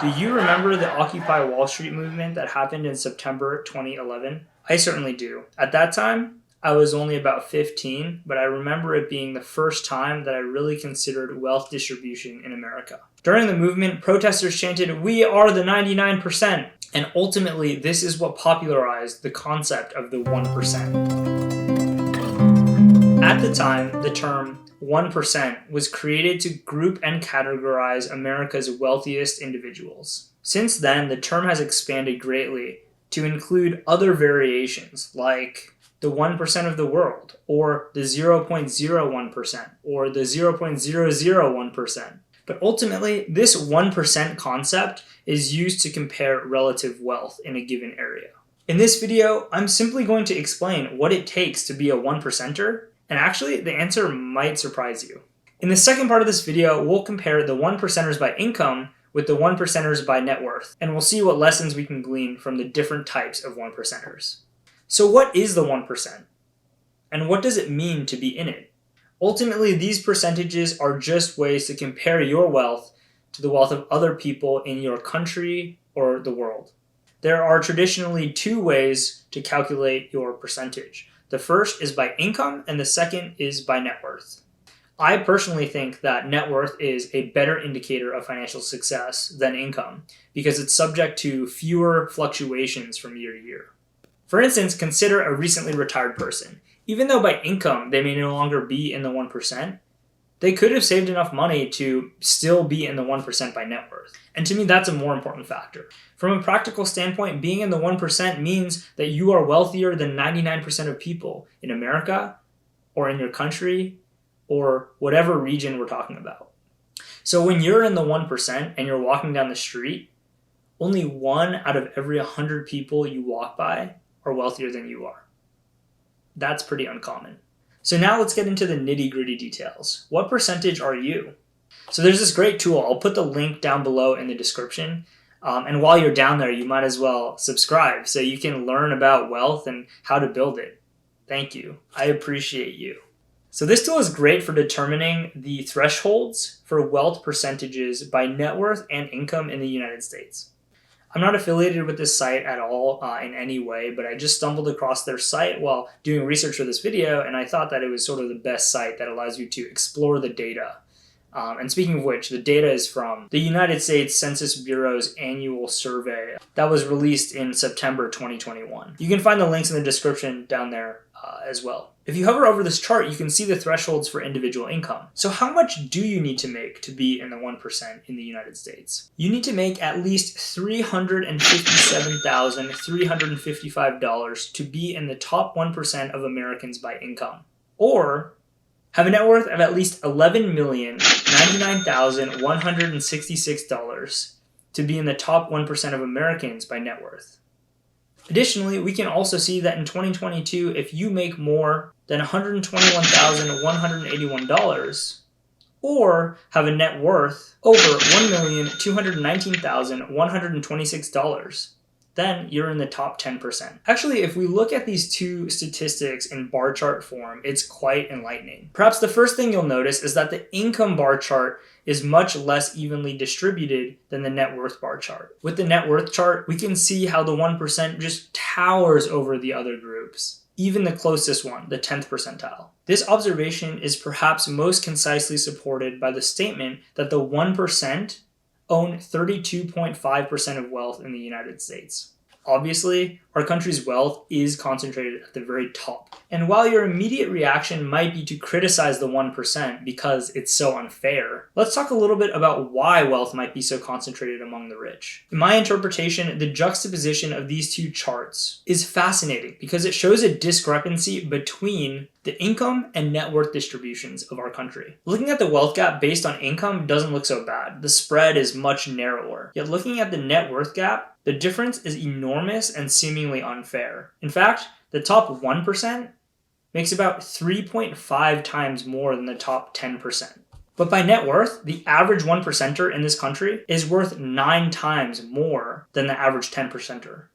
Do you remember the Occupy Wall Street movement that happened in September 2011? I certainly do. At that time, I was only about 15, but I remember it being the first time that I really considered wealth distribution in America. During the movement, protesters chanted, "We are the 99%!" And ultimately, this is what popularized the concept of the 1%. At the time, the term 1% was created to group and categorize America's wealthiest individuals. Since then, the term has expanded greatly to include other variations like the 1% of the world, or the 0.01%, or the 0.001%. But ultimately, this 1% concept is used to compare relative wealth in a given area. In this video, I'm simply going to explain what it takes to be a 1%er, and actually, the answer might surprise you. In the second part of this video, we'll compare the 1%ers by income with the 1%ers by net worth, and we'll see what lessons we can glean from the different types of 1%ers. So what is the 1%? And what does it mean to be in it? Ultimately, these percentages are just ways to compare your wealth to the wealth of other people in your country or the world. There are traditionally two ways to calculate your percentage. The first is by income, and the second is by net worth. I personally think that net worth is a better indicator of financial success than income because it's subject to fewer fluctuations from year to year. For instance, consider a recently retired person. Even though by income they may no longer be in the 1%, they could have saved enough money to still be in the 1% by net worth. And to me, that's a more important factor. From a practical standpoint, being in the 1% means that you are wealthier than 99% of people in America or in your country or whatever region we're talking about. So when you're in the 1% and you're walking down the street, only 1 out of every 100 people you walk by are wealthier than you are. That's pretty uncommon. So now let's get into the nitty-gritty details. What percentage are you? So there's this great tool. I'll put the link down below in the description. And while you're down there, you might as well subscribe so you can learn about wealth and how to build it. Thank you. I appreciate you. So this tool is great for determining the thresholds for wealth percentages by net worth and income in the United States. I'm not affiliated with this site at all in any way, but I just stumbled across their site while doing research for this video, and I thought that it was sort of the best site that allows you to explore the data. And speaking of which, the data is from the United States Census Bureau's annual survey that was released in September 2021. You can find the links in the description down there as well. If you hover over this chart, you can see the thresholds for individual income. So how much do you need to make to be in the 1% in the United States? You need to make at least $357,355 to be in the top 1% of Americans by income. Or have a net worth of at least $11,099,166 to be in the top 1% of Americans by net worth. Additionally, we can also see that in 2022, if you make more than $121,181 or have a net worth over $1,219,126, then you're in the top 10%. Actually, if we look at these two statistics in bar chart form, it's quite enlightening. Perhaps the first thing you'll notice is that the income bar chart is much less evenly distributed than the net worth bar chart. With the net worth chart, we can see how the 1% just towers over the other groups, even the closest one, the 10th percentile. This observation is perhaps most concisely supported by the statement that the 1% own 32.5% of wealth in the United States. Obviously, our country's wealth is concentrated at the very top. And while your immediate reaction might be to criticize the 1% because it's so unfair, let's talk a little bit about why wealth might be so concentrated among the rich. In my interpretation, the juxtaposition of these two charts is fascinating because it shows a discrepancy between the income and net worth distributions of our country. Looking at the wealth gap based on income doesn't look so bad. The spread is much narrower. Yet looking at the net worth gap, the difference is enormous and seemingly unfair. In fact, the top 1% makes about 3.5 times more than the top 10%. But by net worth, the average 1%er in this country is worth 9 times more than the average 10%er.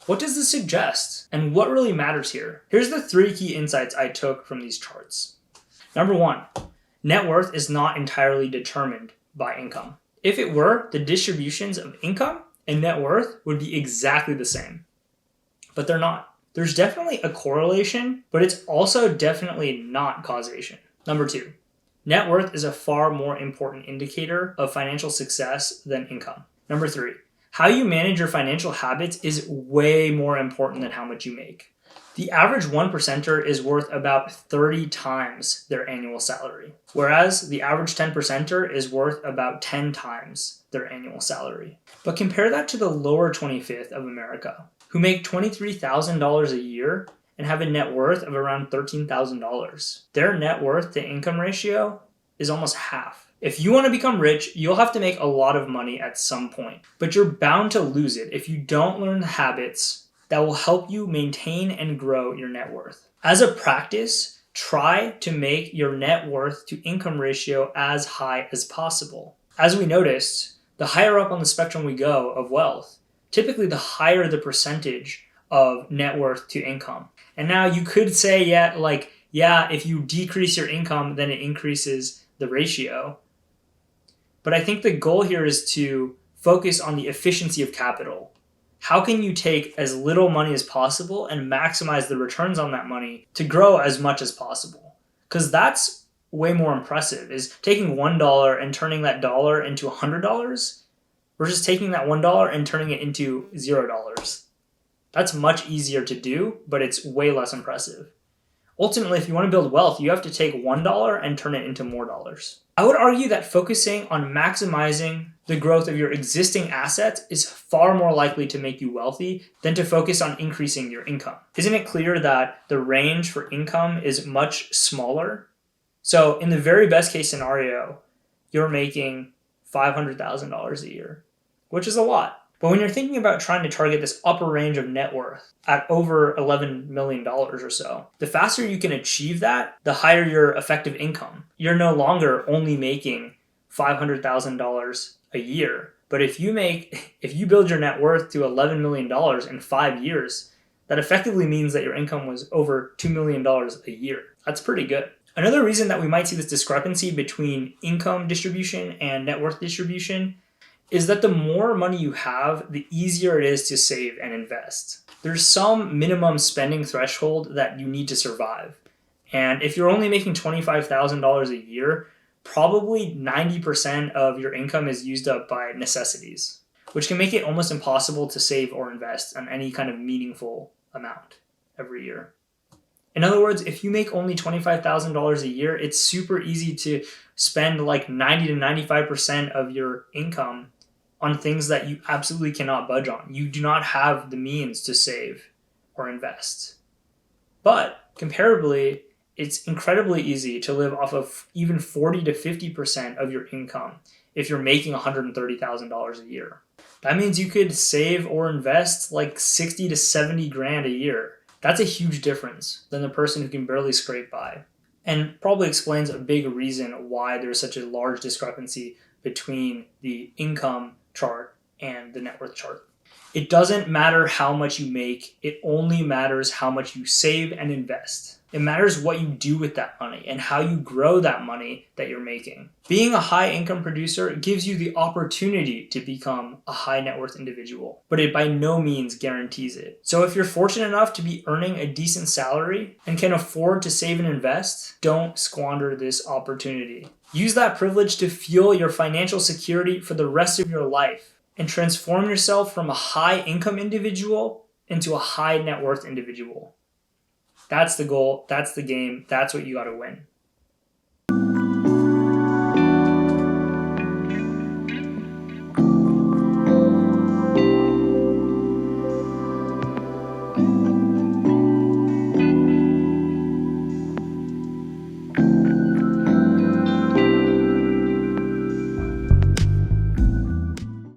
What does this suggest? And what really matters here? Here's the 3 key insights I took from these charts. Number 1, net worth is not entirely determined by income. If it were, the distributions of income and net worth would be exactly the same. But they're not. There's definitely a correlation, but it's also definitely not causation. Number 2, net worth is a far more important indicator of financial success than income. Number 3, how you manage your financial habits is way more important than how much you make. The average 1%er is worth about 30 times their annual salary, whereas the average 10%er is worth about 10 times their annual salary. But compare that to the lower 25th of America, who make $23,000 a year and have a net worth of around $13,000. Their net worth to income ratio is almost half. If you want to become rich, you'll have to make a lot of money at some point, but you're bound to lose it if you don't learn the habits that will help you maintain and grow your net worth. As a practice, try to make your net worth to income ratio as high as possible. As we noticed, the higher up on the spectrum we go of wealth, typically the higher the percentage of net worth to income. And now you could say, if you decrease your income, then it increases the ratio. But I think the goal here is to focus on the efficiency of capital. How can you take as little money as possible and maximize the returns on that money to grow as much as possible? Because that's way more impressive, is taking $1 and turning that dollar into $100 versus taking that $1 and turning it into $0. That's much easier to do, but it's way less impressive. Ultimately, if you want to build wealth, you have to take $1 and turn it into more dollars. I would argue that focusing on maximizing the growth of your existing assets is far more likely to make you wealthy than to focus on increasing your income. Isn't it clear that the range for income is much smaller? So in the very best case scenario, you're making $500,000 a year, which is a lot. But when you're thinking about trying to target this upper range of net worth at over $11 million or so, the faster you can achieve that, the higher your effective income. You're no longer only making $500,000 a year. But if you build your net worth to $11 million in 5 years, that effectively means that your income was over $2 million a year. That's pretty good. Another reason that we might see this discrepancy between income distribution and net worth distribution is that the more money you have, the easier it is to save and invest. There's some minimum spending threshold that you need to survive. And if you're only making $25,000 a year, probably 90% of your income is used up by necessities, which can make it almost impossible to save or invest on any kind of meaningful amount every year. In other words, if you make only $25,000 a year, it's super easy to spend like 90 to 95% of your income on things that you absolutely cannot budge on. You do not have the means to save or invest. But comparably, it's incredibly easy to live off of even 40 to 50% of your income if you're making $130,000 a year. That means you could save or invest like 60 to 70 grand a year. That's a huge difference than the person who can barely scrape by, and probably explains a big reason why there's such a large discrepancy between the income chart and the net worth chart. It doesn't matter how much you make, it only matters how much you save and invest. It matters what you do with that money and how you grow that money that you're making. Being a high income producer gives you the opportunity to become a high net worth individual, but it by no means guarantees it. So if you're fortunate enough to be earning a decent salary and can afford to save and invest, don't squander this opportunity. Use that privilege to fuel your financial security for the rest of your life and transform yourself from a high income individual into a high net worth individual. That's the goal. That's the game. That's what you got to win.